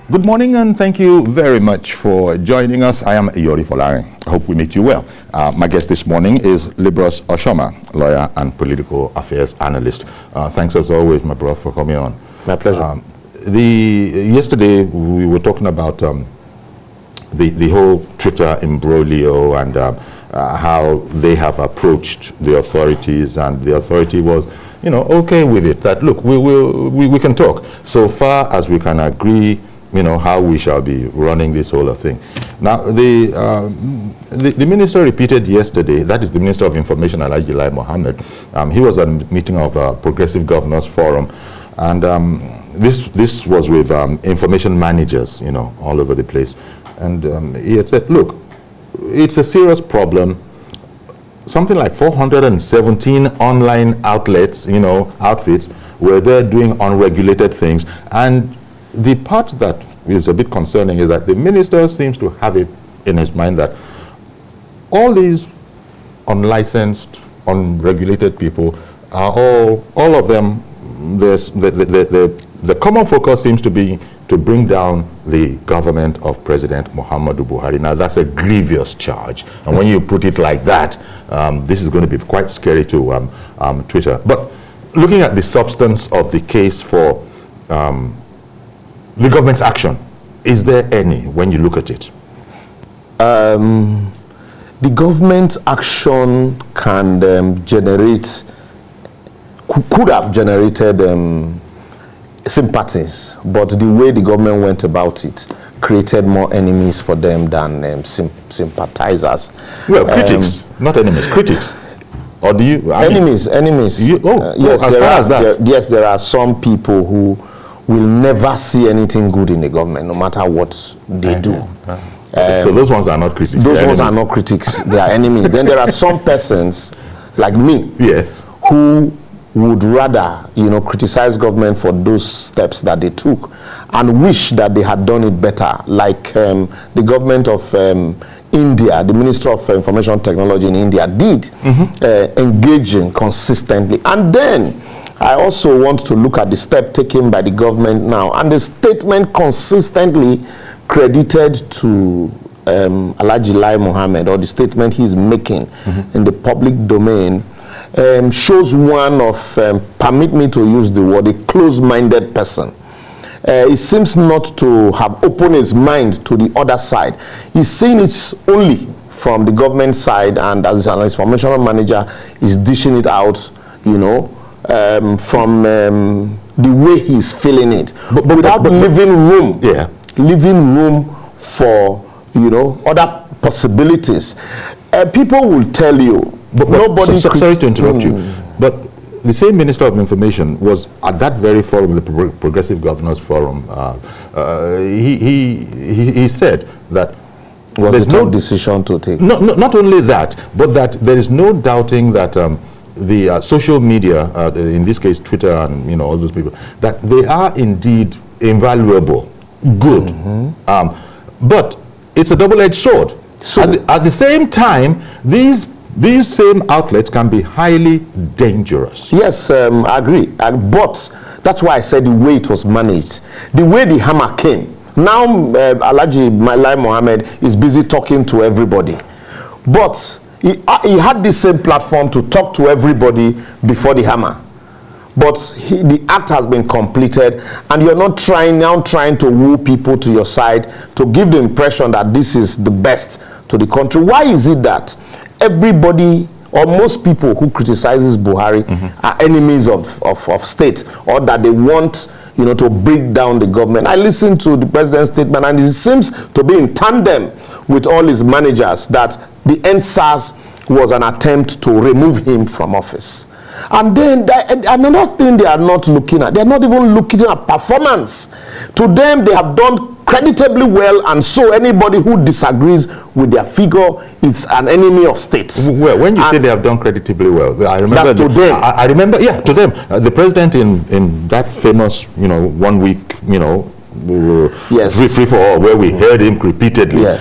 Good morning and thank you very much for joining us. I am Iyori Folare. I hope we meet you well. My guest this morning is Libros Oshoma, lawyer and political affairs analyst. Thanks as always, my brother, for coming on. My pleasure. Yesterday we were talking about the whole Twitter imbroglio and how they have approached the authorities, and the authority was, okay with it. That look, we can talk so far as we can agree, how we shall be running this whole thing. Now, the minister repeated yesterday, that is the Minister of Information, Alhaji Lai Mohammed. He was at a meeting of the Progressive Governors Forum, and this was with information managers, all over the place. And he had said, look, it's a serious problem. Something like 417 online outlets, outfits, where they're doing unregulated things. And the part that is a bit concerning is that the minister seems to have it in his mind that all these unlicensed, unregulated people are all of them, the common focus seems to be to bring down the government of President Muhammadu Buhari. Now, that's a grievous charge. And when you put it like that, this is going to be quite scary to Twitter. But looking at the substance of the case for the government's action, is there any when you look at it? The government's action can could have generated sympathies, but the way the government went about it created more enemies for them than sympathizers. Well, critics, not enemies, critics. Or do you? Enemies. Yes, there are some people who will never see anything good in the government, no matter what they do. So those ones are not critics. Those ones are not critics. They are enemies. Then there are some persons, like me, yes, who would rather, criticize government for those steps that they took and wish that they had done it better, like the government of India, the Minister of Information Technology in India did, engaging consistently. And then I also want to look at the step taken by the government now, and the statement consistently credited to Alhaji Lai Mohammed, or the statement he's making in the public domain, shows one of, permit me to use the word, a close-minded person. He seems not to have opened his mind to the other side. He's saying it's only from the government side, and as an information manager, he's dishing it out, from the way he's feeling it, but without leaving room for other possibilities. People will tell you, but nobody. Sorry to interrupt you, but the same Minister of Information was at that very forum, the Progressive Governors Forum. He said that there's no decision to take. No, not only that, but that there is no doubting that the social media, in this case Twitter and all those people, that they are indeed invaluable, good, but it's a double-edged sword. So at the same time, these same outlets can be highly dangerous. Yes, I agree. But that's why I said the way it was managed, the way the hammer came. Now, Alhaji Lai Mohammed is busy talking to everybody, but he had the same platform to talk to everybody before the hammer. But the act has been completed, and you're not trying to woo people to your side to give the impression that this is the best to the country. Why is it that everybody or most people who criticizes Buhari are enemies of state, or that they want to break down the government? I listened to the president's statement, and it seems to be in tandem with all his managers that the NSAS was an attempt to remove him from office. And then another thing they are not looking at, they're not even looking at performance. To them, they have done creditably well, and so anybody who disagrees with their figure is an enemy of state. Well, when you say they have done creditably well, I remember to them. I remember, to them, the president in that famous, 1 week, yes, free for all, where we heard him repeatedly. Yeah.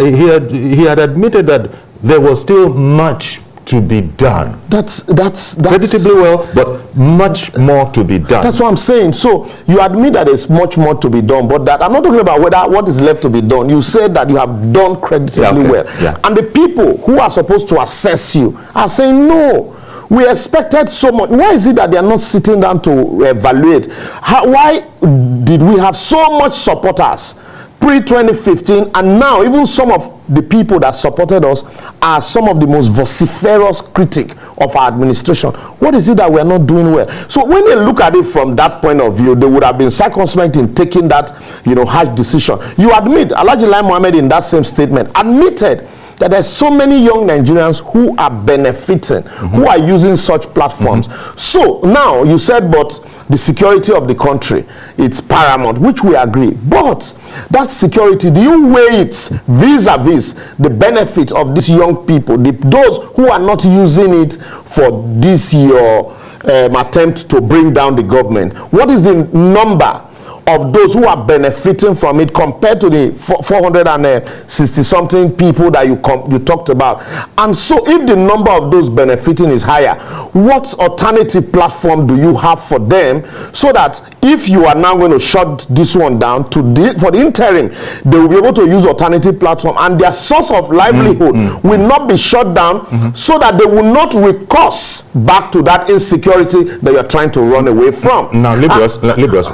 He had admitted that there was still much to be done. That's Creditably well, but much more to be done. That's what I'm saying. So you admit that there's much more to be done, but that I'm not talking about what is left to be done. You said that you have done creditably well. Yeah. And the people who are supposed to assess you are saying, no, we expected so much. Why is it that they are not sitting down to evaluate? Why did we have so much supporters pre-2015, and now even some of the people that supported us are some of the most vociferous critics of our administration? What is it that we are not doing well? So when they look at it from that point of view, they would have been circumspect in taking that, harsh decision. You admit, Alhaji Lai Mohammed in that same statement admitted that there's so many young Nigerians who are benefiting, who are using such platforms. So now you said, but the security of the country, it's paramount, which we agree. But that security, do you weigh it vis-a-vis the benefit of these young people, those who are not using it for this your attempt to bring down the government? What is the number of those who are benefiting from it compared to the 460 something people that you talked about? And so if the number of those benefiting is higher, what alternative platform do you have for them, so that if you are now going to shut this one down for the interim, they will be able to use alternative platform and their source of livelihood will not be shut down, so that they will not recourse back to that insecurity that you're trying to run away from. Now, Libras,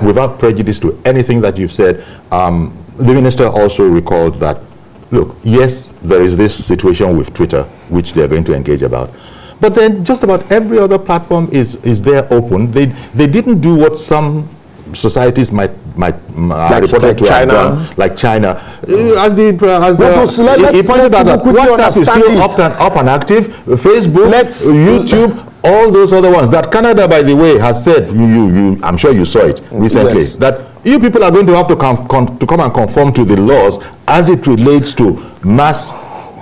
without prejudice to anything that you've said, the minister also recalled that, look, yes, there is this situation with Twitter, which they're going to engage about. But then just about every other platform is there open. They didn't do what some societies might reported to China. have done, like China. He pointed out that WhatsApp is still up and active. Facebook, YouTube, all those other ones. That Canada, by the way, has said, I'm sure you saw it recently, yes, that you people are going to have to come and conform to the laws as it relates to mass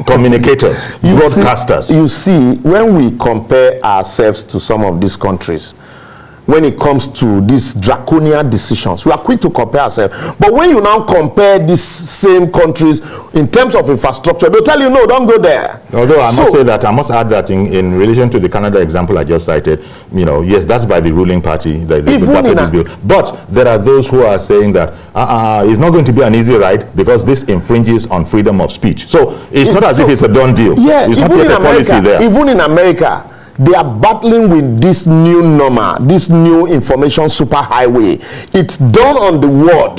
communicators, broadcasters. You see, when we compare ourselves to some of these countries, when it comes to these draconian decisions, we are quick to compare ourselves. But when you now compare these same countries in terms of infrastructure, they'll tell you, no, don't go there. Although I must add that in relation to the Canada example I just cited, yes, that's by the ruling party, the bill. But there are those who are saying that it's not going to be an easy ride because this infringes on freedom of speech. So it's not as if it's a done deal. Yeah, it's not yet a policy there. Even in America, they are battling with this new normal, this new information superhighway. It's done on the word,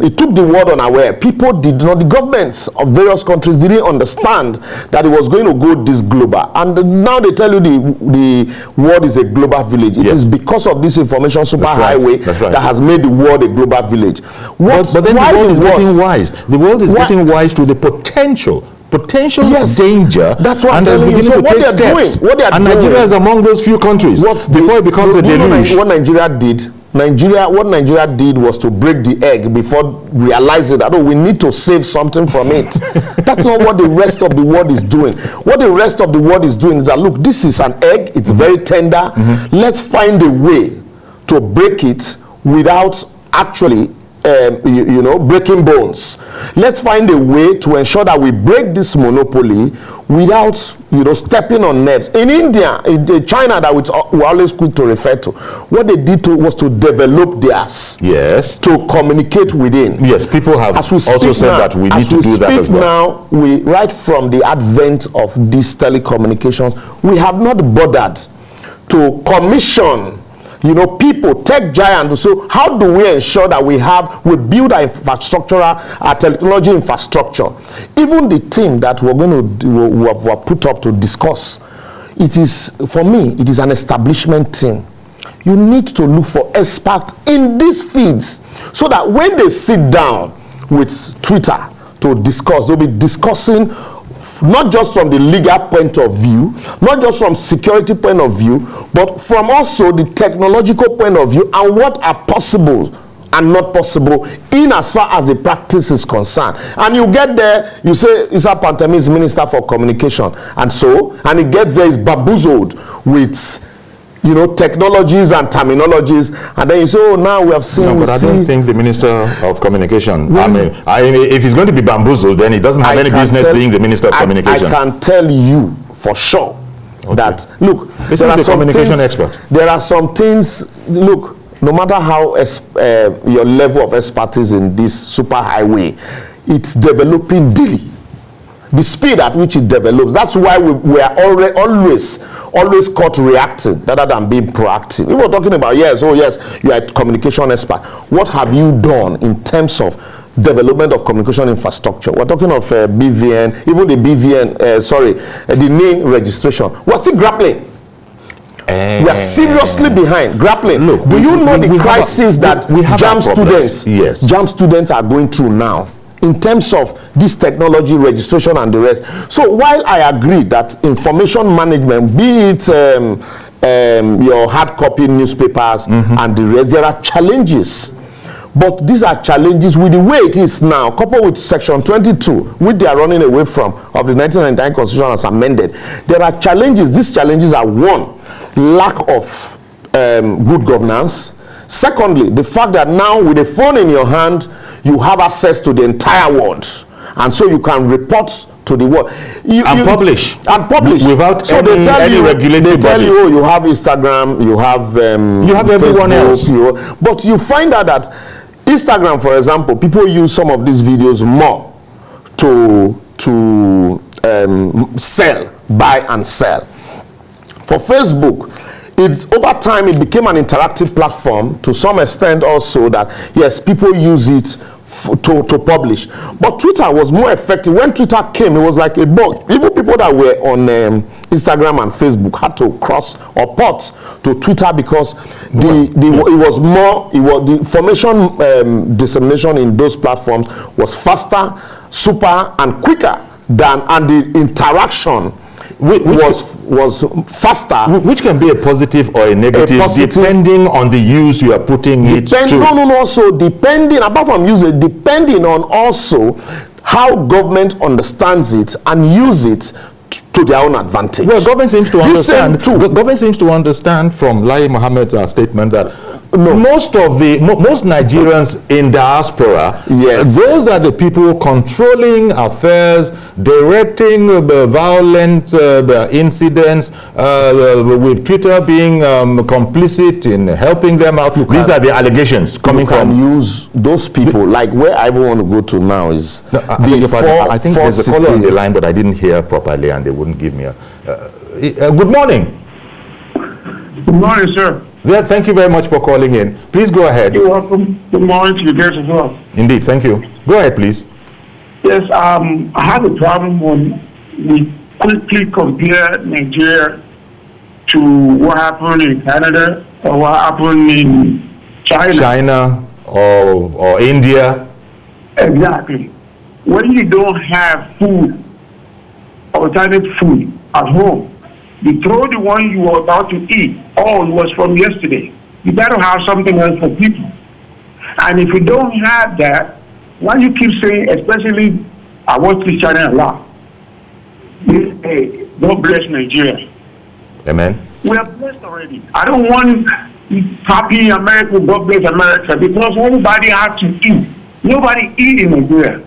it took the world unaware. People did not, the governments of various countries didn't understand that it was going to go this global. And now they tell you the world is a global village. It is because of this information superhighway that has made the world a global village. But then the world is getting wise. The world is getting wise to the potential danger. That's what I'm telling you. So what they are doing, Nigeria is among those few countries before it becomes a deluge. What Nigeria did was to break the egg before realizing that, we need to save something from it. That's not what the rest of the world is doing. What the rest of the world is doing is that, look, this is an egg, it's very tender. Let's find a way to break it without actually breaking bones. Let's find a way to ensure that we break this monopoly without, stepping on nerves. In India, in China, that we're always quick to refer to, what they did was to develop theirs. Yes. To communicate within. Yes, people have also said that we need to do that as well. Now, right from the advent of these telecommunications, we have not bothered to commission people, tech giants. So how do we ensure that we build our infrastructural, our technology infrastructure? Even the team that we're put up to discuss, for me, it is an establishment team. You need to look for experts in these fields so that when they sit down with Twitter to discuss, they'll be discussing not just from the legal point of view, not just from security point of view, but from also the technological point of view and what are possible and not possible in as far as the practice is concerned. And you get there, you say Issa Pantami is Minister for Communication, and he gets there, is bamboozled with technologies and terminologies, and then you say, oh, now we have seen. No, but I don't think the Minister of Communication, if he's going to be bamboozled, then he doesn't have any business being the Minister of Communication. I can tell you for sure that, look, there are some communication expert. There are some things, look, no matter how your level of expertise in this superhighway, it's developing daily. The speed at which it develops, that's why we are always caught reacting rather than being proactive. We were talking about, yes, you are a communication expert. What have you done in terms of development of communication infrastructure? We're talking of BVN, even the BVN, the name registration. We're still grappling. We are seriously behind, grappling. Look, do you know the crisis that JAMB students are going through now in terms of this technology registration and the rest? So while I agree that information management, be it your hard copy newspapers and the rest, there are challenges. But these are challenges with the way it is now, coupled with Section 22, which they are running away from, of the 1999 Constitution as amended. There are challenges. These challenges are, one, lack of good governance. Secondly, the fact that now with a phone in your hand, you have access to the entire world. And so you can report to the world. Publish. Without so any regulatory body. They tell you, oh, you have Instagram, you have everyone Facebook, else. But you find out that Instagram, for example, people use some of these videos more to buy and sell. For Facebook, over time it became an interactive platform to some extent also that, yes, people use it to publish. But Twitter was more effective. When Twitter came, it was like a bug. Even people that were on Instagram and Facebook had to cross or port to Twitter because the information dissemination in those platforms was faster, super, and quicker and the interaction was faster. Which can be a positive or a negative, depending on the use you are putting it to. Also depending, apart from using, depending on also how government understands it and use it to their own advantage. Well, government seems to understand. Government seems to understand from Lai Mohammed's statement that most Nigerians in diaspora, those are the people controlling affairs, directing violent incidents, with Twitter being complicit in helping them out. These are the allegations coming from. You can use those people, like where I want to go to now is I think there's a caller on the line, but I didn't hear properly and they wouldn't give me a... good morning. Good morning, sir. Yeah, thank you very much for calling in. Please go ahead. You're welcome. Good morning to you guys as well. Indeed, thank you. Go ahead, please. Yes, I have a problem when we quickly compare Nigeria to what happened in Canada or what happened in China or India. Exactly. When you don't have food, alternative food at home, you throw the one you were about to eat, all was from yesterday. You better have something else for people. And if you don't have that, why you keep saying, especially, I watch this channel a lot, hey, God bless Nigeria. Amen. We are blessed already. I don't want happy America, God bless America, because everybody has to eat. Nobody eat in Nigeria.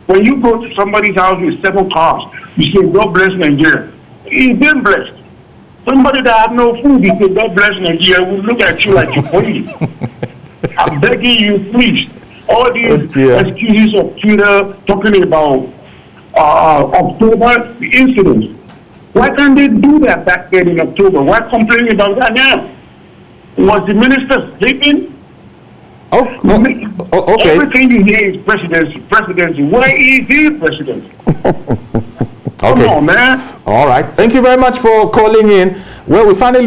When you go to somebody's house with 7 cars, you say, God bless Nigeria. He's been blessed. Somebody that have no food, you say, God bless Nigeria, will look at you like you're crazy. I'm begging you, please. All these excuses of Twitter talking about October incidents. Why can't they do that back then in October? Why complaining about that now? Was the minister sleeping? Okay. Everything you hear is presidency. Why is he president? Okay. Come on, man. All right. Thank you very much for calling in. Well, we finally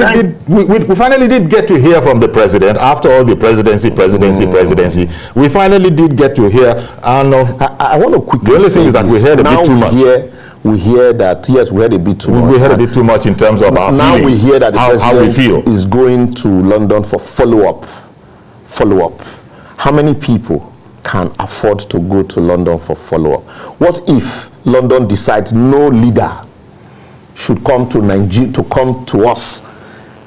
did get to hear from the president after all the presidency. We finally did get to hear. And I want to quickly the only thing is that we heard a bit too much. We hear that, yes, we heard a bit too much. We heard a bit too much in terms of our now feelings. We hear that the how we feel. president is going to London for follow-up. How many people can afford to go to London for follow-up? What if London decides no leader should come to Nigeria, to come to us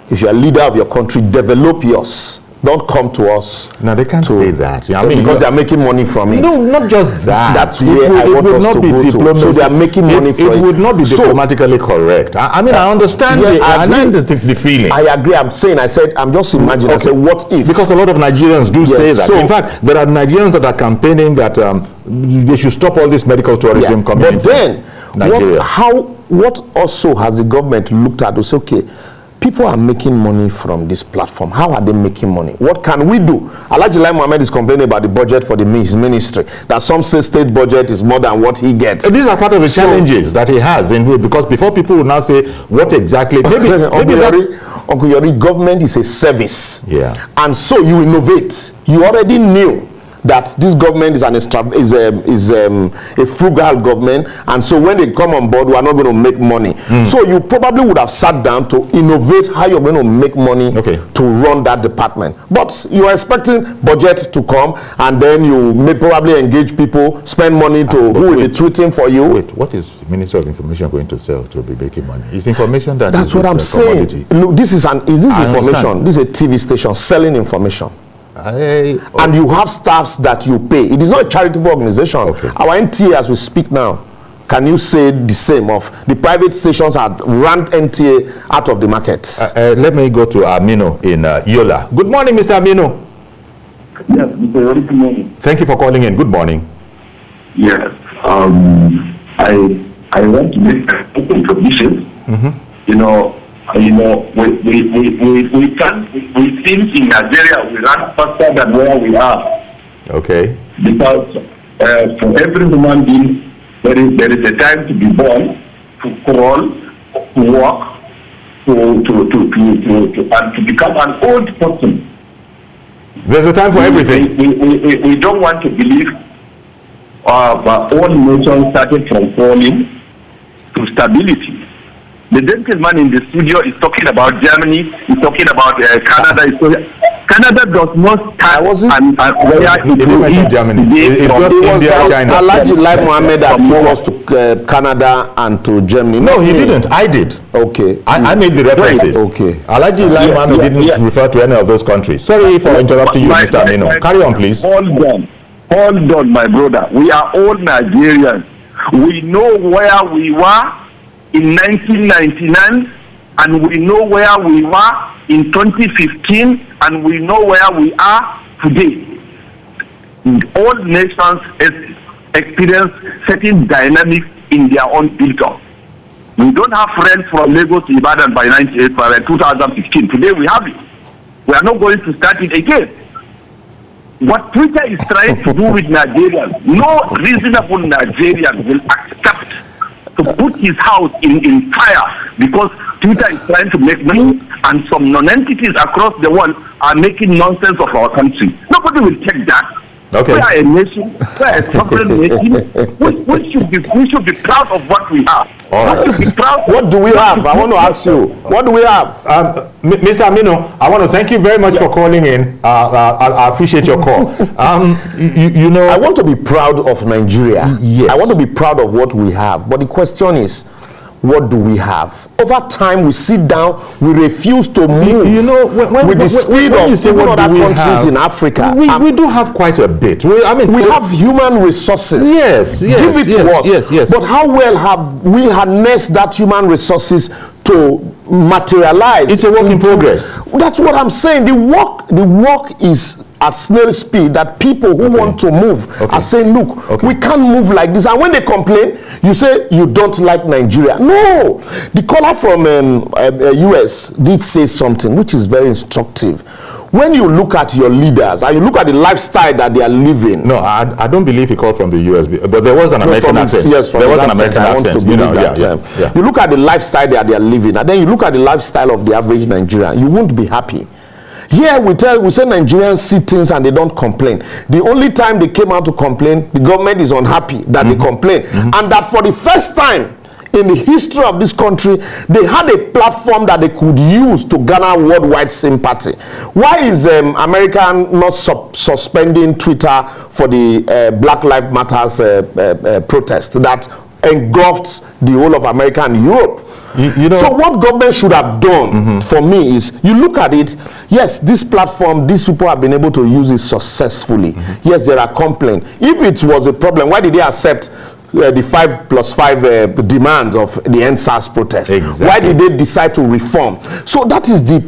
if you're a leader of your country, develop yours. Don't come to us. No, they can't say that. I mean, because they are making money from it. No, not just that. That's where I want us to go to. So they are making money from it. It would not be diplomatically correct. I mean, I understand. I understand the feeling. I agree. I'm just imagining. I say, what if? Because a lot of Nigerians do say that. In fact, there are Nigerians that are campaigning that they should stop all this medical tourism coming into Nigeria. What also has the government looked at to say, okay, people are making money from this platform. How are they making money? What can we do? Alhaji Lai Mohammed is complaining about the budget for his ministry, that some say state budget is more than what he gets. These are part of the challenges that he has, because before people will now say, what exactly? Uncle Yori, government is a service. Yeah. And so you innovate. You already knew that this government is a frugal government, and so when they come on board, we are not going to make money. So you probably would have sat down to innovate how you're going to make money to run that department. But you are expecting budget to come, and then you may probably engage people, spend money who will be tweeting for you. Wait, what is the Minister of Information going to sell to be making money? It's information that's what I'm saying. Look, this is information. This is a TV station selling information. And you have staffs that you pay. It is not a charitable organization. Our NTA, as we speak now, can you say the same of the private stations have ranked NTA out of the markets? Let me go to Amino in Yola. Good morning, Mr. Amino. Yes, good morning. Thank you for calling in. Good morning. Yes, I want to make a contribution. We think in Nigeria we run faster than where we are. Okay. Because for every human being, there is a time to be born, to crawl, to walk, and to become an old person. There's a time for everything. We don't want to believe all nations started from falling to stability. The gentleman in the studio is talking about Germany, he's talking about Canada. Canada does not start where it is Germany. It was India, China. Alhaji Lai Mohammed that took us to Canada and to Germany. No, he didn't. I did. Okay. I made the references. Okay. Alhaji Lai Mohammed didn't refer to any of those countries. Sorry for interrupting you, Mr. Amino. Carry on, please. Hold on, my brother. We are all Nigerians. We know where we were in 1999, and we know where we were in 2015, and we know where we are today. All nations experience certain dynamics in their own build-up. We don't have friends from Lagos to Ibadan by 2015. Today we have it. We are not going to start it again. What Twitter is trying to do with Nigerians, no reasonable Nigerian will accept to put his house in fire because Twitter is trying to make money and some non-entities across the world are making nonsense of our country. Nobody will take that. Okay. We are a nation, we are a sovereign nation. We should be proud of what we have. All right. We should be proud. What do we have? I want to ask you. What do we have? Mr. Amino, I want to thank you very much for calling in. I appreciate your call. You know, I want to be proud of Nigeria. Yes. I want to be proud of what we have. But the question is, what do we have? Over time, we sit down, we refuse to move. You know, with the speed of even other countries in Africa. We do have quite a bit. We have human resources. Yes, give it to us. Yes. But how well have we harnessed that human resources to materialize? It's a work in progress. That's what I'm saying. The work is at snail speed, that people who want to move are saying, look, we can't move like this. And when they complain, you say you don't like Nigeria. No, the caller from US did say something which is very instructive. When you look at your leaders and you look at the lifestyle that they are living. No, I don't believe he called from the US, but there was an American accent. Yes, there was an American accent. You look at the lifestyle that they are living, and then you look at the lifestyle of the average Nigerian, you won't be happy. Here we say Nigerians see things and they don't complain. The only time they came out to complain, the government is unhappy that they complain. And that for the first time in the history of this country, they had a platform that they could use to garner worldwide sympathy. Why is America not suspending Twitter for the Black Lives Matter protest that engulfed the whole of America and Europe? You know, so what government should have done for me is, you look at it, yes, this platform, these people have been able to use it successfully. Yes, there are complaints. If it was a problem, why did they accept the 5+5 demands of the NSAS protest? Exactly. Why did they decide to reform? So that is the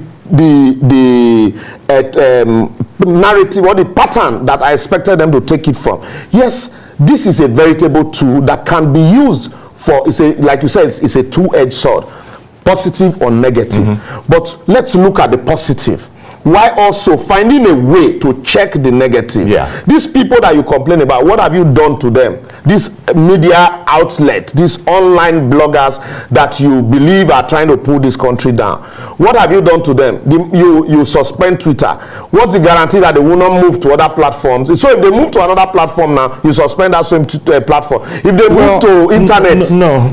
narrative or the pattern that I expected them to take it from. Yes, this is a veritable tool that can be used for, like you said, it's a two-edged sword, positive or negative. But let's look at the positive. Why also finding a way to check the negative? Yeah. These people that you complain about, what have you done to them? This media outlet, these online bloggers that you believe are trying to pull this country down, what have you done to them? You suspend Twitter. What's the guarantee that they will not move to other platforms? So if they move to another platform now, you suspend that same platform. If they move to internet,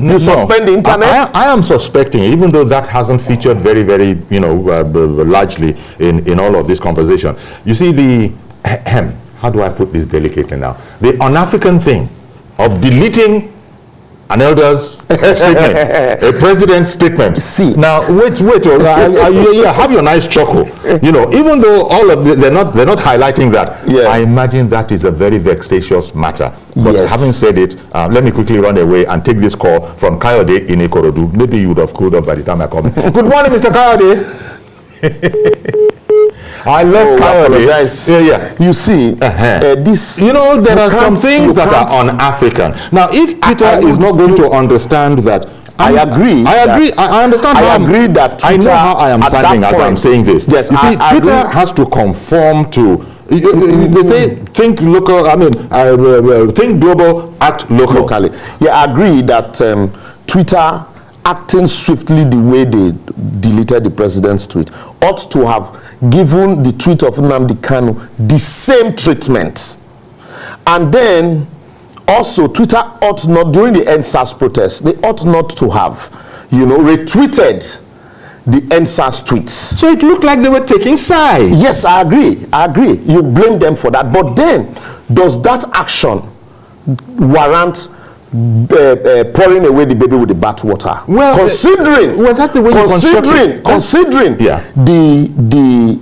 you suspend the internet. I am suspecting, even though that hasn't featured very, very, largely in all of this conversation. You see, how do I put this delicately now? The un-African thing of deleting an elder's statement, a president's statement. See. Now, wait, have your nice chuckle. Even though all of they're not highlighting that. Yeah. I imagine that is a very vexatious matter. But Yes. having said it, let me quickly run away and take this call from Kayode in Ikorodu. Maybe you would have cooled off by the time I come. Good morning, Mr. Kayode. I love Kayode. Yeah. You see, this. There are some things that are un-African. Now, if Twitter is not going to understand that, I agree. I understand. I agree that Twitter, I know how I am sounding as I'm saying this. Yes, you see, Twitter agree. has to conform to. They say think local. Think global, act locally. Yeah, I agree that Twitter, acting swiftly the way they deleted the president's tweet, ought to have given the tweet of Nnamdi Kanu the same treatment. And then also Twitter ought not, during the NSAS protest, they ought not to have, retweeted the NSAS tweets. So it looked like they were taking sides. Yes, I agree. You blame them for that. But then, does that action warrant pouring away the baby with the bathwater? Well, considering that's the way considering the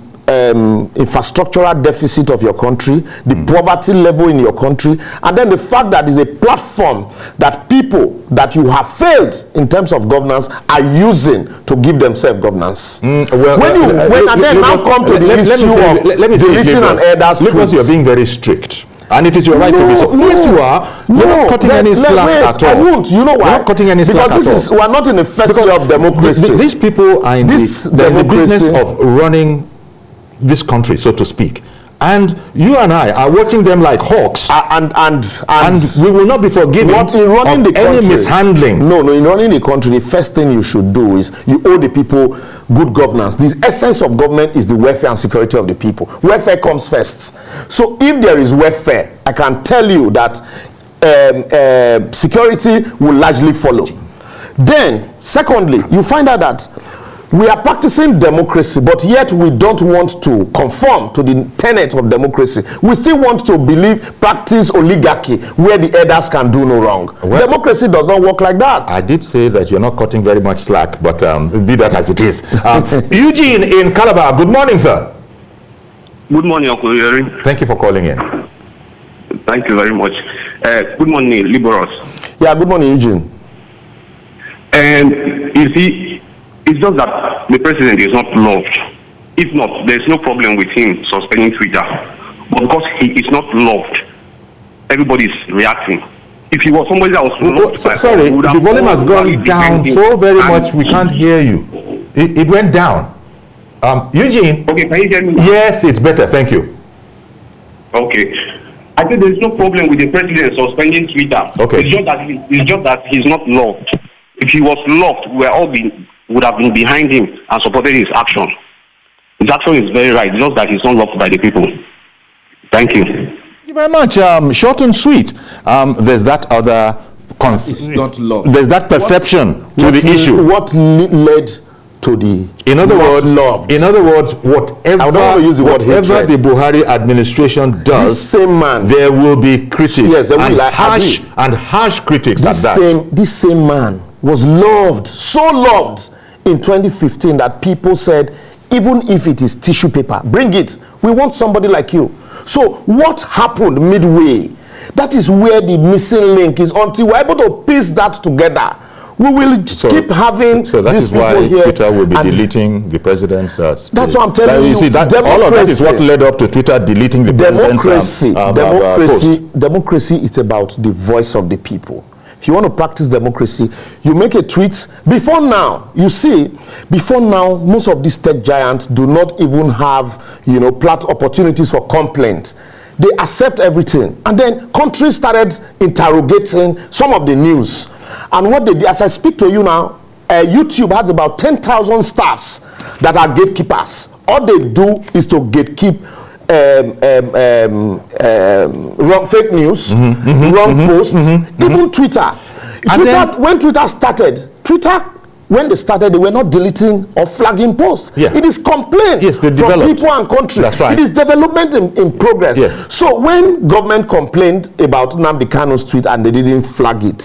infrastructural deficit of your country, the poverty level in your country, and then the fact that it's a platform that people that you have failed in terms of governance are using to give themselves governance. When now come to the issue of deleting an elder's tweets, you're being very strict. And it is your right to be so. Yes, you are. You're not cutting any slack at all. I won't. You know why? You're not cutting any slack at all. We are not in the first year of democracy. These people are in the business of running this country, so to speak. And you and I are watching them like hawks. And we will not be forgiven of any mishandling. No, in running the country, the first thing you should do is you owe the people good governance. The essence of government is the welfare and security of the people. Welfare comes first. So if there is welfare, I can tell you that security will largely follow. Then, secondly, you find out that we are practicing democracy, but yet we don't want to conform to the tenet of democracy. We still want to practice oligarchy, where the elders can do no wrong. Well, democracy does not work like that. I did say that you're not cutting very much slack, but be that as it is. Eugene in Calabar, good morning, sir. Good morning, Uncle Yeri. Thank you for calling in. Thank you very much. Good morning, Liberals. Yeah, good morning, Eugene. And you see, it's just that the president is not loved. If not, there's no problem with him suspending Twitter. But because he is not loved, everybody is reacting. If he was somebody that was loved, sorry, the volume has gone down so very much we can't hear you. It went down. Eugene. Okay, can you hear me now? Yes, it's better. Thank you. Okay. I think there's no problem with the president suspending Twitter. Okay. It's just that he's not loved. If he was loved, would have been behind him and supported his action. His action is very right, just that he's not loved by the people. Thank you. Thank you very much. Short and sweet. There's that other it's not loved. There's that perception to the issue. What led to the in other words, whatever the Buhari administration does, this same man, there will be critics, harsh critics at that. This same man was loved, so loved in 2015 that people said, even if it is tissue paper, bring it. We want somebody like you. So what happened midway? That is where the missing link is. Until we're able to piece that together, we will keep having so that these is people why here. Twitter will be deleting the president's That's what I'm telling you. See, that, all of that is what led up to Twitter deleting the president's post. Democracy is about the voice of the people. If you want to practice democracy, you make a tweet. Before now, you see, before now, most of these tech giants do not even have, opportunities for complaint. They accept everything. And then countries started interrogating some of the news. And what they did, as I speak to you now, YouTube has about 10,000 staffs that are gatekeepers. All they do is to gatekeep wrong fake news, wrong posts, even Twitter. When Twitter started, when they started, they were not deleting or flagging posts. Yeah. It is complaint from people and country. That's right. It is development in progress. Yes. So when government complained about Nnamdi Kanu's tweet and they didn't flag it,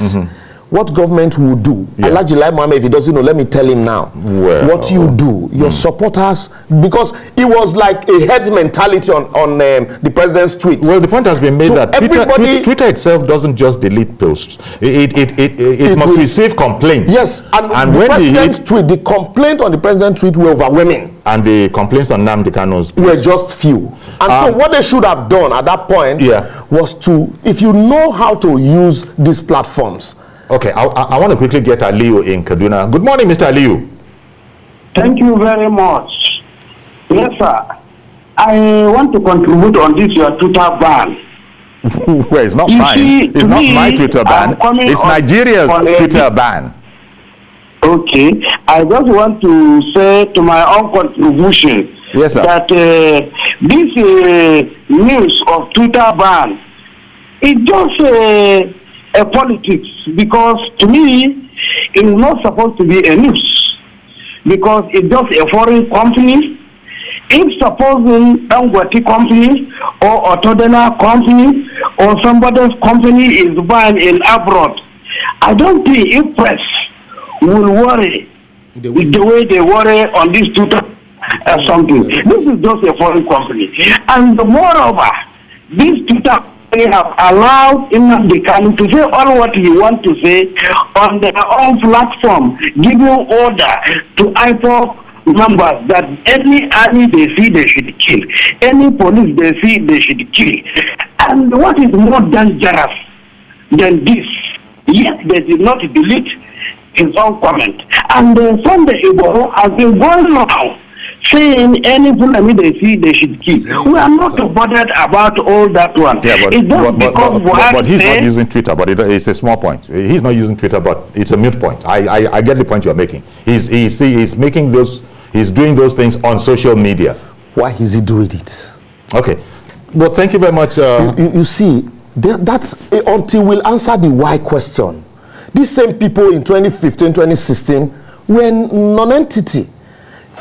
what government will do? Alhaji Lai Mohammed, if he doesn't know, let me tell him now. Well, what you do, your supporters, because it was like a heads mentality on the president's tweet. Well, the point has been made So that Twitter itself doesn't just delete posts. It must receive complaints. Yes, and the when president's tweet, the complaint on the president's tweet were overwhelming. And the complaints on Nnamdi Kanu's were just few. And so what they should have done at that point was to, if you know how to use these platforms. Okay, I want to quickly get Aliyu in Kaduna. Good morning, Mr. Aliyu. Thank you very much. Yes, sir. I want to contribute on this your Twitter ban. Well, it's not mine. It's not my Twitter ban. It's Nigeria's Twitter ban. Okay. I just want to say to my own contribution that this news of Twitter ban is just a politics, because to me it's not supposed to be a news, because it's just a foreign company. If supposing Dangote company or Autodena company or somebody's company is banned in abroad, I don't think if press will worry the way they worry on this Twitter or something. This is just a foreign company, and moreover, this Twitter have allowed Nnamdi Kanu to say all what he wants to say on their own platform, giving order to IPOC members that any army they see they should kill, any police they see they should kill. And what is more dangerous than this? Yet they did not delete his own comment. And Sunday Igboho has been going now, saying any enemy they see they should kill. We are not bothered about all that one. Yeah, but he's not using Twitter, but it's a small point. He's not using Twitter, but it's a moot point. I get the point you're making. He's making those, he's doing those things on social media. Why is he doing it? Okay. Well, thank you very much. You see, that's until we'll answer the why question. These same people in 2015, 2016 were non-entity.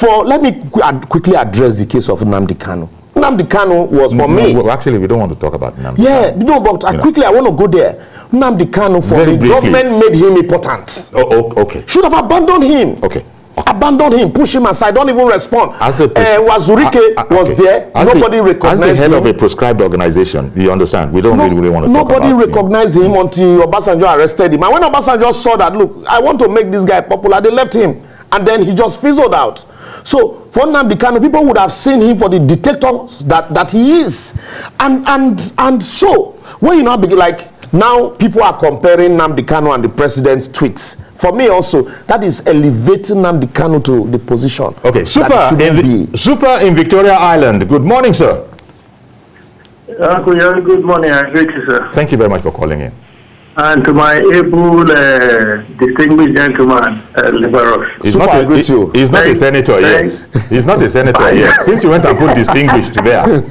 Let me quickly address the case of Nnamdi Kanu. Nnamdi Kanu was for me. Well, actually, we don't want to talk about Nnamdi Kanu. Yeah, no, but quickly I want to go there. Nnamdi Kanu, for the government made him important. Oh, okay. Should have abandoned him. Okay. Abandon him, push him aside, don't even respond. Wazurike was there, nobody recognized him. As the head of a proscribed organization, you understand, we don't really want to talk about him. Nobody recognized him until Obasanjo arrested him. And when Obasanjo saw that, look, I want to make this guy popular, they left him. And then he just fizzled out. So for Nnamdi Kanu, people would have seen him for the dictator that he is. And so, when you now begin, like, now people are comparing Nnamdi Kanu and the president's tweets. For me also, that is elevating Nnamdi Kanu to the position. Okay, Super in Victoria Island. Good morning, sir. Good morning, I greet you, sir. Thank you very much for calling in. And to my able, distinguished gentleman, Liberos. He's not a senator yet. He's not a senator yet. Since you went and put distinguished there.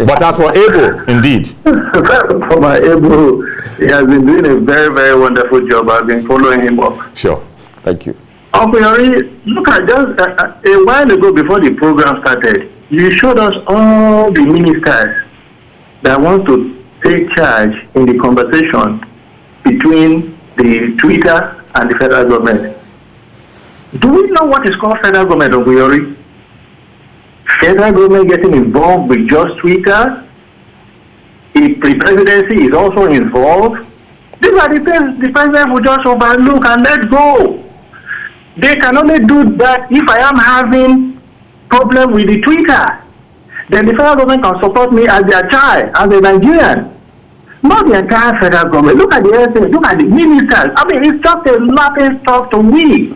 But as for able, indeed. For my able, he has been doing a very, very wonderful job. I've been following him up. Sure. Thank you. Look, I just a while ago before the program started, you showed us all the ministers that want to take charge in the conversation between the Twitter and the federal government. Do we know what is called federal government, Oguyori? Federal government getting involved with just Twitter? If the presidency is also involved, these are the things the president will just overlook and let go. They can only do that if I am having problem with the Twitter. Then the federal government can support me as their child, as a Nigerian. Not the entire federal government. Look at the SME, look at the ministers. I mean, it's just a laughing stock to me.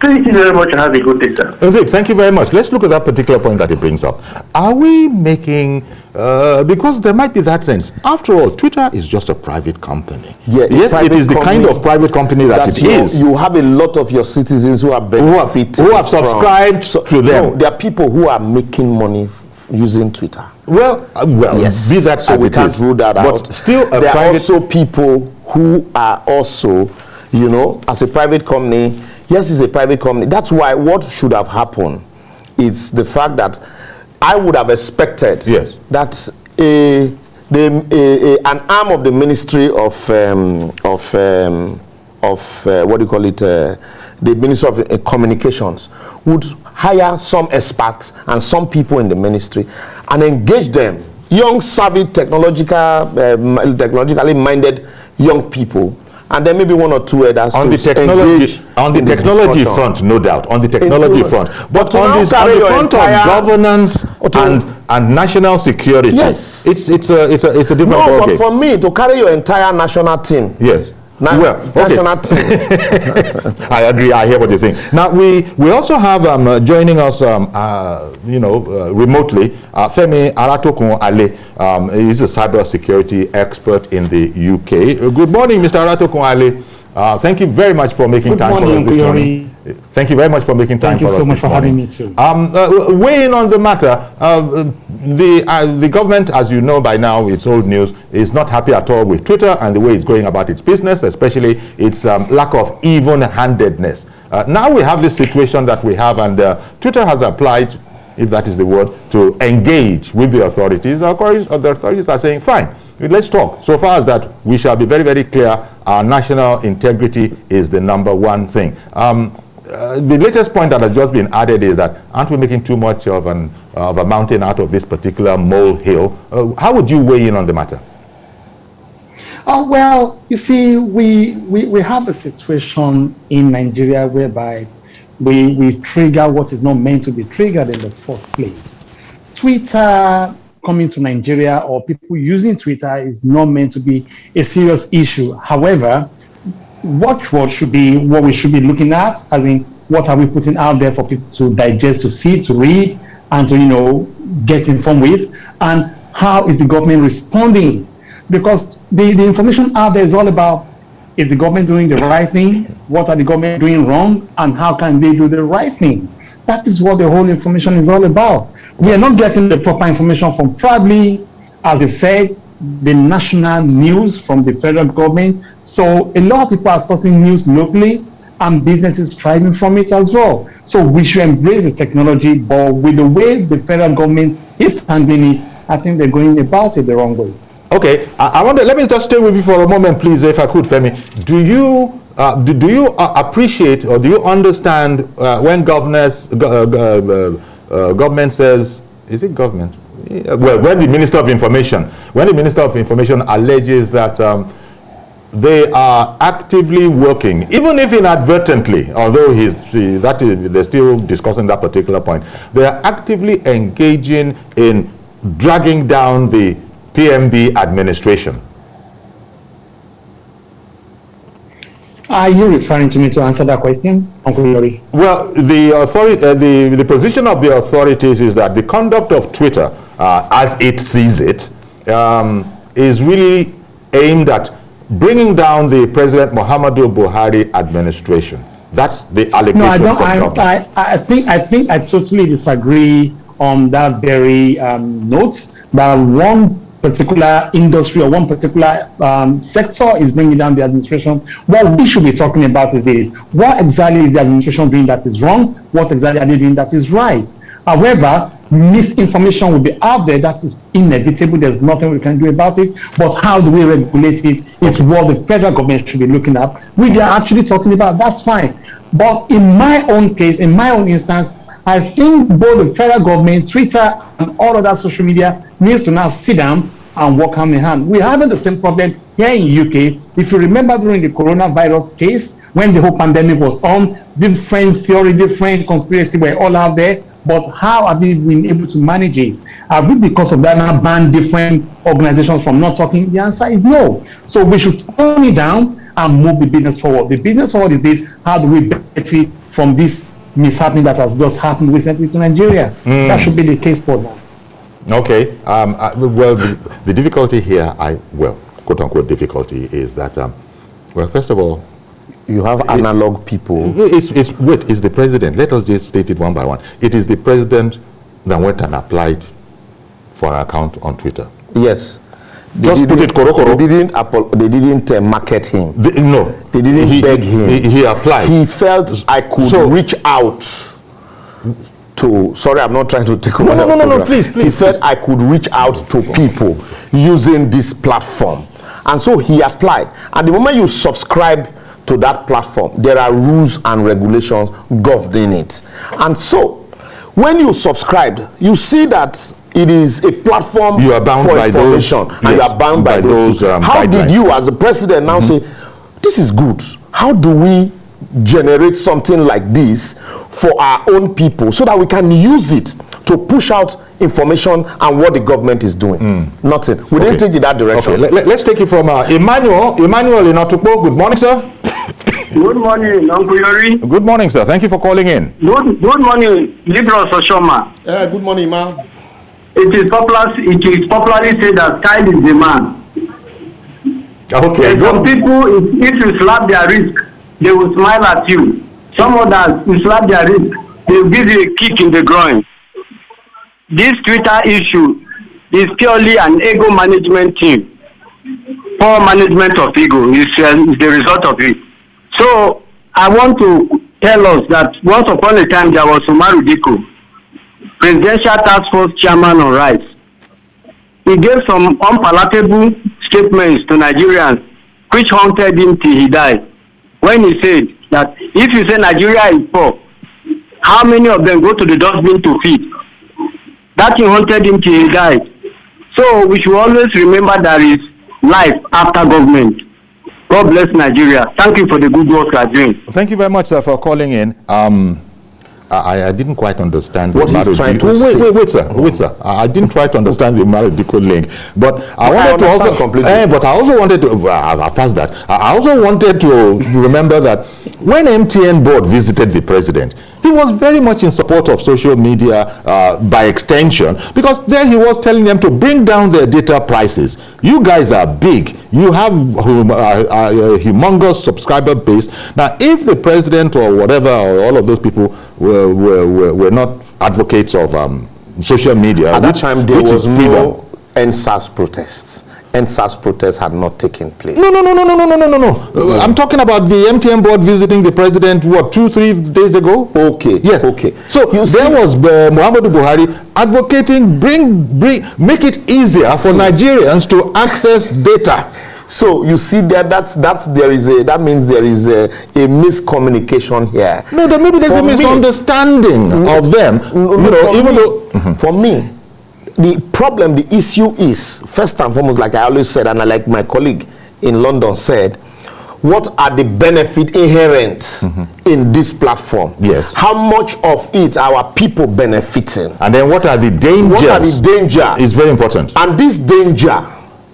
Thank you very much and have a good day, sir. Okay, thank you very much. Let's look at that particular point that he brings up. Are we making, because there might be that sense, after all, Twitter is just a private company. Yeah, yes, it is the kind of private company that it is. You have a lot of your citizens who are benefiting who have subscribed to them. No, there are people who are making money using Twitter. Well, yes. Be that so as we it can't is. rule that out. But still, there are also people who are also, you know, as a private company. Yes, it's a private company. That's why what should have happened is the fact that I would have expected that an arm of the Ministry of what do you call it? The Ministry of Communications would hire some experts and some people in the ministry and engage them, young, savvy, technologically minded young people. And then maybe one or two others on the technology front, no doubt, on the technology front. But on the front of governance and national security, yes, it's a different ballgame. But for me, to carry your entire national team, yes. National team. I agree. I hear what you're saying. Now we also have joining us, remotely, Femi Aratokun-Ale. He's a cybersecurity expert in the UK. Good morning, Mr. Aratokun-Ale. Thank you very much for making time for us this morning. Thank you very much for making time for us this morning. Thank you so much for having me too. Weighing on the matter, the government, as you know by now, it's old news, is not happy at all with Twitter and the way it's going about its business, especially its lack of even-handedness. Now we have this situation that we have, and Twitter has applied, if that is the word, to engage with the authorities. Of course, the authorities are saying, fine, let's talk. So far as that, we shall be very, very clear. Our national integrity is the number one thing. The latest point that has just been added is that aren't we making too much of a mountain out of this particular molehill? How would you weigh in on the matter? Well, you see, we have a situation in Nigeria whereby we trigger what is not meant to be triggered in the first place. Twitter coming to Nigeria or people using Twitter is not meant to be a serious issue. However, what we should be looking at, as in what are we putting out there for people to digest, to see, to read, and to get informed with, and how is the government responding? Because the information out there is all about, is the government doing the right thing? What are the government doing wrong? And how can they do the right thing? That is what the whole information is all about. We are not getting the proper information from probably, as they've said, the national news from the federal government. So a lot of people are sourcing news locally and businesses thriving from it as well. So we should embrace this technology, but with the way the federal government is handling it, I think they're going about it the wrong way. Okay, I wonder, let me just stay with you for a moment, please, if I could, Femi. Do you appreciate or do you understand when government says, is it government? Well, when the Minister of Information alleges that they are actively working, even if inadvertently, although they're still discussing that particular point, they are actively engaging in dragging down the PMB administration. Are you referring to me to answer that question, Uncle Yori? Well, the position of the authorities is that the conduct of Twitter, as it sees it, is really aimed at bringing down the President Muhammadu Buhari administration. That's the allegation. No, I think I totally disagree on that very note. That one particular industry or one particular sector is bringing down the administration. What we should be talking about is this: what exactly is the administration doing that is wrong? What exactly are they doing that is right? However, misinformation will be out there. That is inevitable. There's nothing we can do about it. But how do we regulate it is what the federal government should be looking at, which they are actually talking about. That's fine. But in my own case, in my own instance, I think both the federal government, Twitter, and all other social media needs to now sit down and work hand in hand. We're having the same problem here in UK. If you remember during the coronavirus case, when the whole pandemic was on, different theory, different conspiracy were all out there. But how have we been able to manage it? Have we, because of that, now banned different organizations from not talking? The answer is no. So we should tone it down and move the business forward. The business forward is this: how do we benefit from this mishappening that has just happened recently to Nigeria? That should be the case for them. Okay. Well, the difficulty here, quote unquote difficulty, is that, well, first of all, you have analog people. It's the president. Let us just state it one by one. It is the president that went and applied for an account on Twitter. Yes. Just put it korokoro. They didn't market him. No. They didn't beg him. He applied. He felt I could reach out to, sorry, I'm not trying to take over. No, please. He felt I could reach out to people using this platform. And so he applied. And the moment you subscribe to that platform, there are rules and regulations governing it. And so, when you subscribed, you see that it is a platform you are bound for by information, those, and you are bound by those. How guidelines. did you, as a president, now say, this is good? How do we generate something like this for our own people so that we can use it to push out information and what the government is doing? Nothing. We didn't take it that direction. Okay. Let's take it from Emmanuel in Otukpo. Good morning, sir. Good morning, Uncle Yori. Good morning, sir. Thank you for calling in. Good morning, Liberal Soshoma. Good morning, ma. It is popularly said that child is the man. Okay. Some people, if you slap their wrist, they will smile at you. Some others, you slap their wrist, they will give you a kick in the groin. This Twitter issue is purely an ego management team. Poor management of ego is the result of it. So I want to tell us that once upon a time there was Umaru Diko, Presidential Task Force Chairman on Rights. He gave some unpalatable statements to Nigerians which haunted him till he died. When he said that if you say Nigeria is poor, how many of them go to the dustbin to feed? That thing haunted him till he died. So we should always remember there is life after government. God bless Nigeria. Thank you for the good work you are doing. Thank you very much, sir, for calling in. I didn't quite understand what he's trying to say. Wait, sir. I didn't try to understand the Umaru Diko link, but I wanted to also completely. But I also wanted to. I'll pass that. I also wanted to remember that when MTN board visited the president, he was very much in support of social media by extension, because there he was telling them to bring down their data prices. You guys are big. You have a humongous subscriber base. Now, if the president or whatever, or all of those people were not advocates of social media, at that time there was no NSAS protests. NSAS protests had not taken place. No. I'm talking about the MTN board visiting the president, what, 2-3 days ago? Okay. Yes. Okay. So there was Muhammadu Buhari advocating, make it easier for Nigerians to access data. So you see that that means there is a miscommunication here. No, maybe there's a misunderstanding of them. For me, the problem, the issue is, first and foremost, like I always said, and like my colleague in London said, what are the benefits inherent in this platform? Yes. How much of it are our people benefiting? And then what are the dangers? What are the dangers? Is very important. And this danger,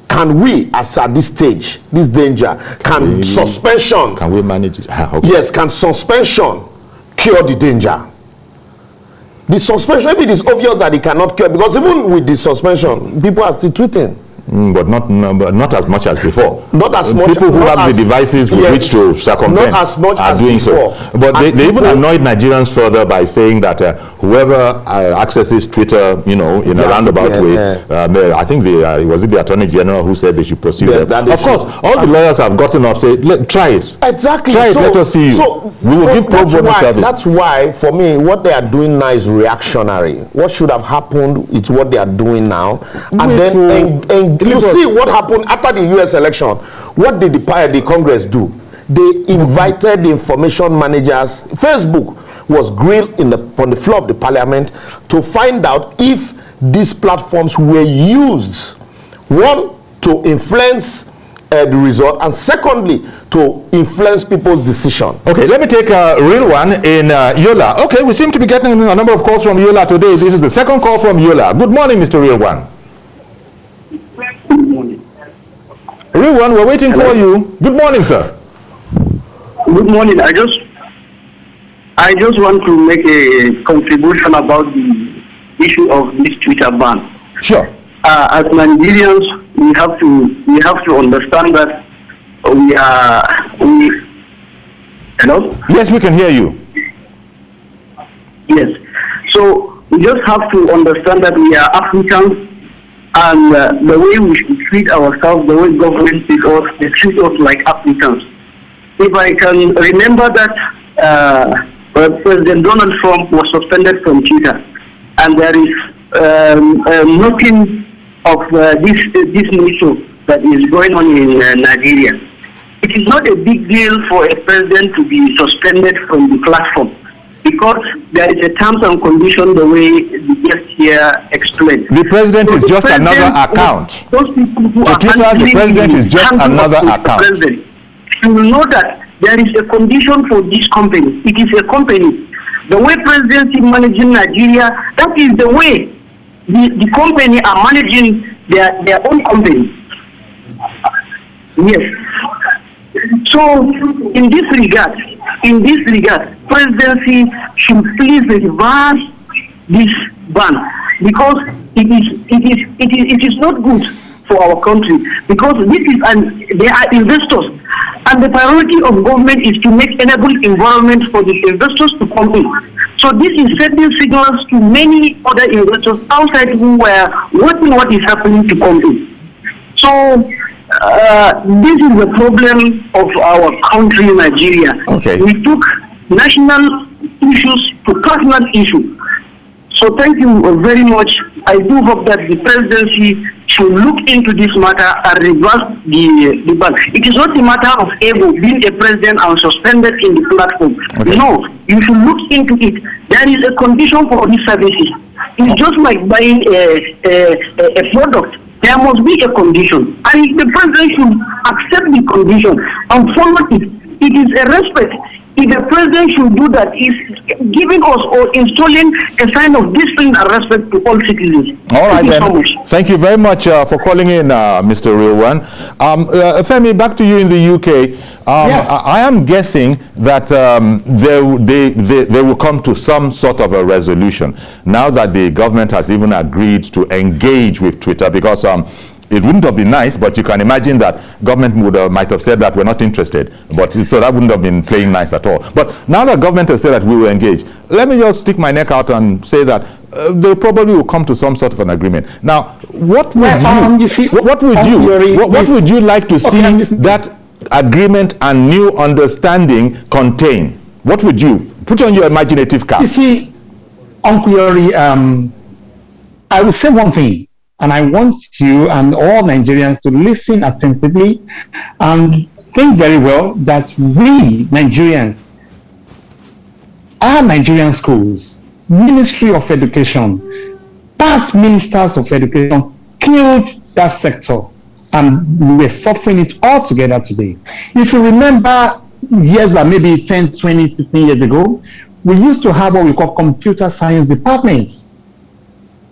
can we, as at this stage, this danger, can suspension... Can we manage it? Okay. Yes, can suspension cure the danger? The suspension, if it is obvious that it cannot cure, because even with the suspension, people are still tweeting. But not as much as before. Not as much. People who have the devices with which to circumvent not as much are as doing before. so. But they even annoyed Nigerians further by saying that whoever accesses Twitter, in a roundabout way, I think was it the Attorney General who said they should pursue them. Of course, all the lawyers have gotten up, say, try it. Exactly. Try it, let us see you. So we will give pro bono service. That's why, for me, what they are doing now is reactionary. What should have happened is what they are doing now. And then you see what happened after the US election. What did the Congress do? They invited the information managers. Facebook was grilled on the floor of the parliament to find out if these platforms were used, one, to influence the result, and secondly, to influence people's decision. Okay, let me take a real one in Yola. Okay, we seem to be getting a number of calls from Yola today. This is the second call from Yola. Good morning, Mr. Real One. Good morning. Real One, we're waiting for you. Good morning, sir. Good morning. I just want to make a contribution about the issue of this Twitter ban. Sure. As Nigerians, we have to understand that hello? Yes, we can hear you. Yes. So we just have to understand that we are Africans, and the way we should treat ourselves, the way government treats us, they treat us like Africans. If I can remember that President Donald Trump was suspended from Twitter, and there is nothing of this nature that is going on in Nigeria. It is not a big deal for a president to be suspended from the platform, because there is a terms and condition the way the guest here explained. The president is just another account. Those people who to are Twitter, the president is just another account. You will know that there is a condition for this company. It is a company. The way presidency managing Nigeria, that is the way the company are managing their own company. Yes. So in this regard, presidency should please reverse this ban, because it is not good for our country, because they are investors, and the priority of government is to make enable environment for the investors to come in. So this is sending signals to many other investors outside who were watching what is happening to come in. So this is the problem of our country, Nigeria. Okay. We took national issues to personal issues. So thank you very much. I do hope that the presidency should look into this matter and reverse the ban. It is not a matter of ego, being a president and suspended in the platform. Okay. No, you should look into it. There is a condition for these services. It's just like buying a product. There must be a condition, and the president should accept the condition and follow it. It is a respect. If the president should do that, is giving us or installing a sign of discipline and respect to all citizens. All right, Thank you then. so much. Thank you very much for calling in, Mr. Real One. Femi, back to you in the UK. I am guessing that they will come to some sort of a resolution now that the government has even agreed to engage with Twitter, because it wouldn't have been nice, but you can imagine that government might have said that we're not interested, so that wouldn't have been playing nice at all. But now that government has said that we will engage, let me just stick my neck out and say that they probably will come to some sort of an agreement. Now, what would you like to see that agreement and new understanding contain? What would you put on your imaginative cap? You see, Uncle Yori, I will say one thing, and I want you and all Nigerians to listen attentively and think very well that we Nigerians, our Nigerian schools, Ministry of Education, past ministers of education killed that sector, and we were suffering it all together today. If you remember years, like maybe 10, 20, 15 years ago, we used to have what we call computer science departments.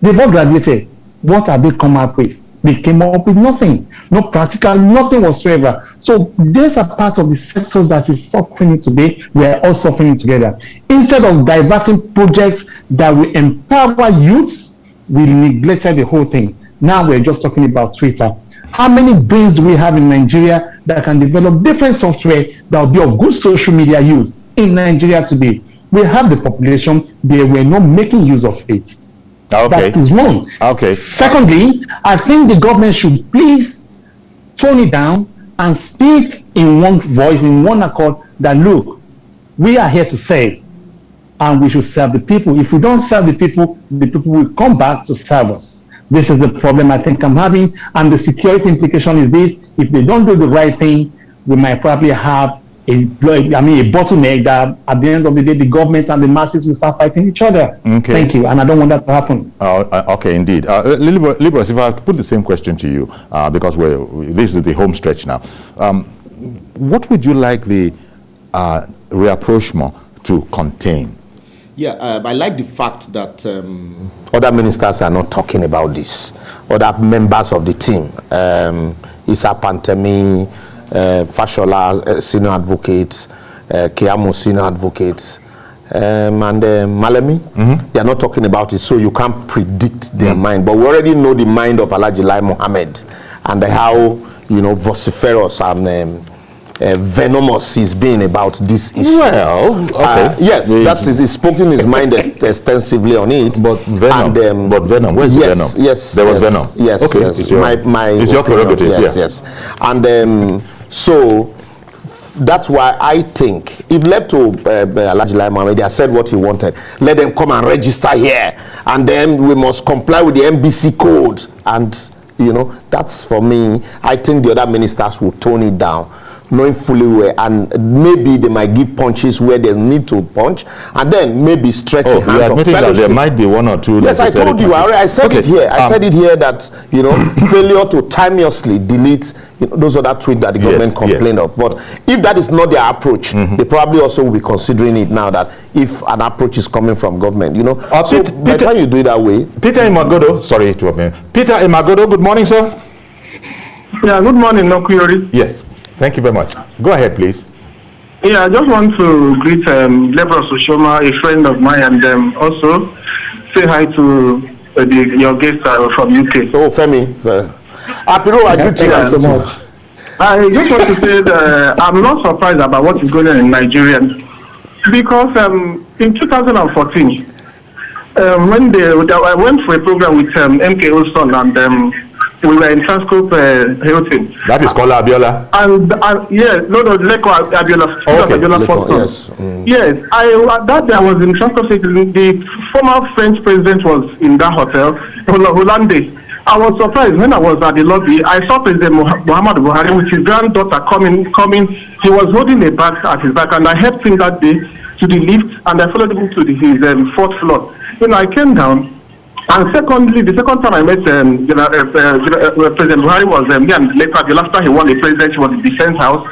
They've all graduated. What have they come up with? They came up with nothing, no practical, nothing whatsoever. So these are part of the sectors that is suffering today. We are all suffering together. Instead of diverting projects that will empower youths, we neglected the whole thing. Now we're just talking about Twitter. How many brains do we have in Nigeria that can develop different software that will be of good social media use in Nigeria today? We have the population, they were not making use of it. Okay. That is wrong. Okay. Secondly, I think the government should please tone it down and speak in one voice, in one accord, that look, we are here to serve, and we should serve the people. If we don't serve the people will come back to serve us. This is the problem I think I'm having, and the security implication is this: if they don't do the right thing, we might probably have a bottleneck that at the end of the day, the government and the masses will start fighting each other. Okay. Thank you, and I don't want that to happen. Okay, indeed. Libros, if I put the same question to you, because this is the home stretch now. What would you like the rapprochement to contain? Yeah, I like the fact that other ministers are not talking about this. Other members of the team, Issa Pantemi, Fashola, senior advocate, Keamo, senior advocate, and Malemi, they are not talking about it, so you can't predict their mind. But we already know the mind of Alhaji Lai Mohammed and how, vociferous and venomous he's been about this issue. Well, okay. Yes, he's spoken his mind extensively on it. But venom. Where's the venom? Yes, there was venom. Yes, okay. Yes. It's your prerogative. Yes. And so that's why I think if left to Alhaji Lai Mohammed, they said what he wanted. Let them come and register here, and then we must comply with the NBC code. And that's for me. I think the other ministers will tone it down, knowing fully where, and maybe they might give punches where they need to punch, and then maybe stretch the hands of fellowship. That there might be one or two. Yes, I told you. I said it here. I said it here that failure to timeously delete those other tweets that the government complained of. But if that is not their approach, they probably also will be considering it now. That if an approach is coming from government, so by the time you do it that way. Peter Imagodo, sorry to interrupt. Peter Imagodo, good morning, sir. Yeah, good morning, Nokuyori. Yes. Thank you very much. Go ahead, please. Yeah, I just want to greet Lebros Oshoma, a friend of mine, and also say hi to your guest from UK. Oh, Femi. Apiro, I greet you so much. I just want to say that I'm not surprised about what is going on in Nigeria, because in 2014, when I went for a program with MK Olson and we were in Transcorp Hilton. That is called Abiola. Leko Abiola. Okay. Abiola yes. Yes, that day I was in Transcorp Hilton. The former French president was in that hotel, Hollande. I was surprised when I was at the lobby. I saw President Muhammad Buhari with his granddaughter coming. He was holding a bag at his back, and I helped him that day to the lift, and I followed him to his fourth floor. I came down. And secondly, the second time I met President Buhari was me and later after he won the presidency was the Defense House.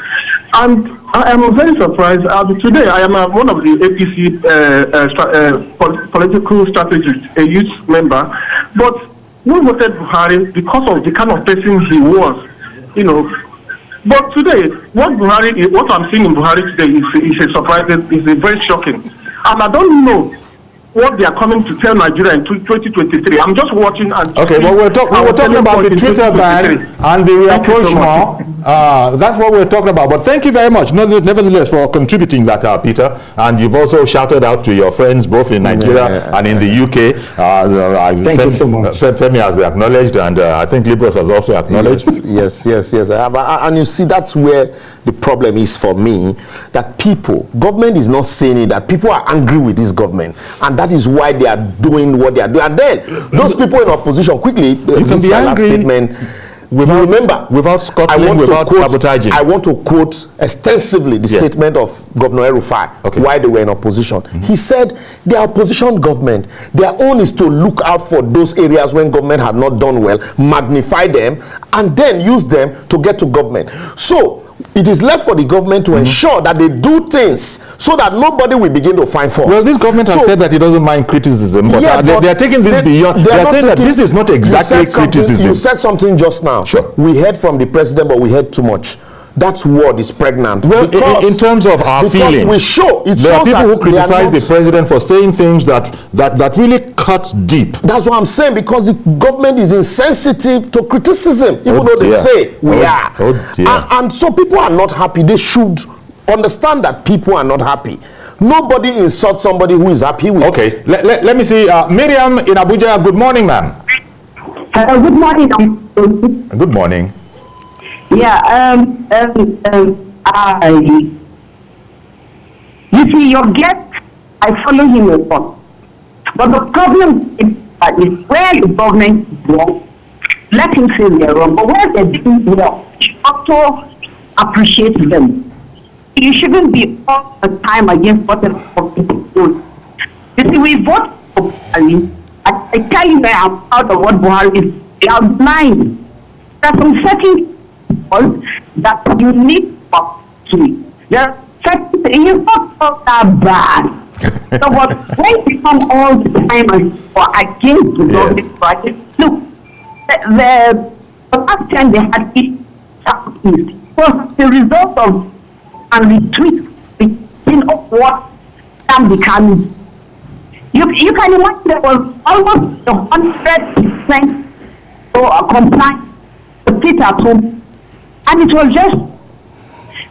And I am very surprised. Today I am one of the APC political strategists, a youth member. But we voted Buhari because of the kind of person he was, But today, what I'm seeing in Buhari today is a surprise. It's very shocking. And I don't know what they are coming to tell Nigeria in 2023. I'm just watching and... Okay, well, we're talking about the Twitter ban and the rapprochement. That's what we're talking about. But thank you very much, nevertheless, for contributing that, Peter. And you've also shouted out to your friends, both in Nigeria and in the UK. Thank you so much. Femi has acknowledged, and I think Libros has also acknowledged. Yes. I have. And you see, that's where the problem is for me, that government is not saying it, that people are angry with this government, and that is why they are doing what they are doing. And then those people in opposition, quickly, you can be angry statement. Without sabotaging. I want to quote extensively the statement of Governor El-Rufai while they were in opposition. He said the opposition government, their own is to look out for those areas when government had not done well, magnify them, and then use them to get to government. So it is left for the government to ensure that they do things so that nobody will begin to find fault. Well, this government has said that it doesn't mind criticism, but they are taking this beyond. They are saying that this is not exactly criticism. You said something just now. Sure. We heard from the president, but we heard too much. That word is pregnant. Well, in terms of our feelings, there are people who criticize the president for saying things that really cut deep. That's what I'm saying, because the government is insensitive to criticism, even though they say we are. Oh dear. And so people are not happy. They should understand that people are not happy. Nobody insults somebody who is happy with. Okay, let me see. Miriam in Abuja, good morning, ma'am. Good morning. Good morning. Yeah, you see, your guest, I follow him a lot. But the problem is where the government is wrong, let him say they're wrong. But where they're doing well, you should also appreciate them. You shouldn't be all the time against what the people do. You see, we vote for Buhari. I tell you that I'm proud of what Buhari is. They are blind. There are some certain people that you need to. There are certain things, it's not all that bad. So but when you come all the time and against the government project, look, the last time they had it was the result of and retweet of what Nnamdi Kanu. You can imagine there was almost 100% compliance with Twitter at home, and it was just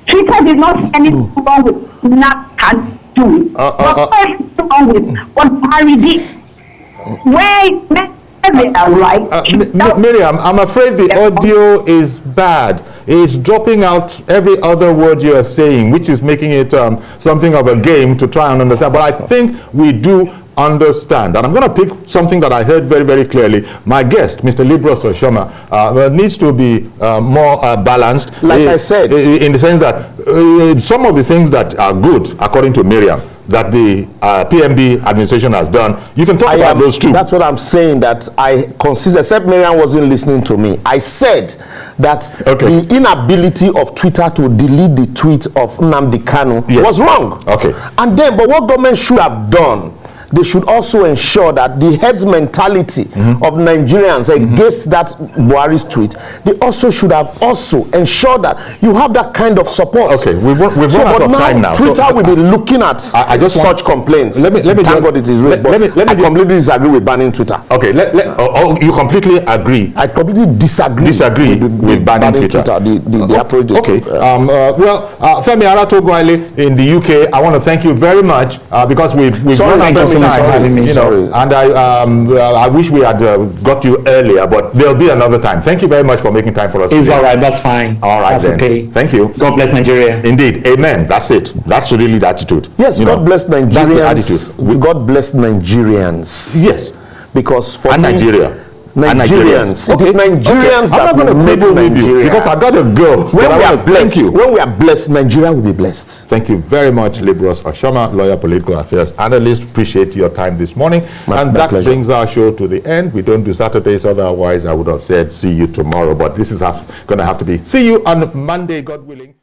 Twitter did not see anything wrong with Nnamdi Kanu doing. But anything wrong with what Buhari did. Where they are right. Miriam, I'm afraid the audio is bad. It's dropping out every other word you are saying, which is making it something of a game to try and understand. But I think we do understand. And I'm going to pick something that I heard very, very clearly. My guest, Mr. Libros Oshoma, needs to be more balanced. Like I said. In the sense that some of the things that are good, according to Miriam, that the PMB administration has done, you can talk about those too. That's what I'm saying, that I consider, except Miriam wasn't listening to me. I said that the inability of Twitter to delete the tweet of Nnamdi Kanu was wrong. Okay. And then, but what government should have done, they should also ensure that the heads mentality of Nigerians against that Buhari's tweet, they also should have also ensured that you have that kind of support. Okay, we've run out of time now. Twitter will be looking at such complaints. Let me thank God it is raised, but I completely disagree with banning Twitter. Okay, you completely agree? I completely disagree with banning Twitter. The approach. Okay. Femi Aratogwale in the UK, I want to thank you very much because we've run out of time. And I wish we had got you earlier, but there'll be another time. Thank you very much for making time for us. It's all right. That's fine. All right, that's then. Okay. Thank you. God bless Nigeria. Indeed. Amen. That's it. That's really the attitude. Yes, God bless Nigerians. That's the attitude. God bless Nigerians. Yes. Because for Nigeria. Nigerians. It is Nigerians that will make Nigeria. Because I got to go. When we are blessed, when we are blessed, Nigeria will be blessed. Thank you very much, Libros Oshoma, lawyer, political affairs analyst. Appreciate your time this morning. And that brings our show to the end. We don't do Saturdays, otherwise I would have said see you tomorrow. But this is going to have to be see you on Monday, God willing.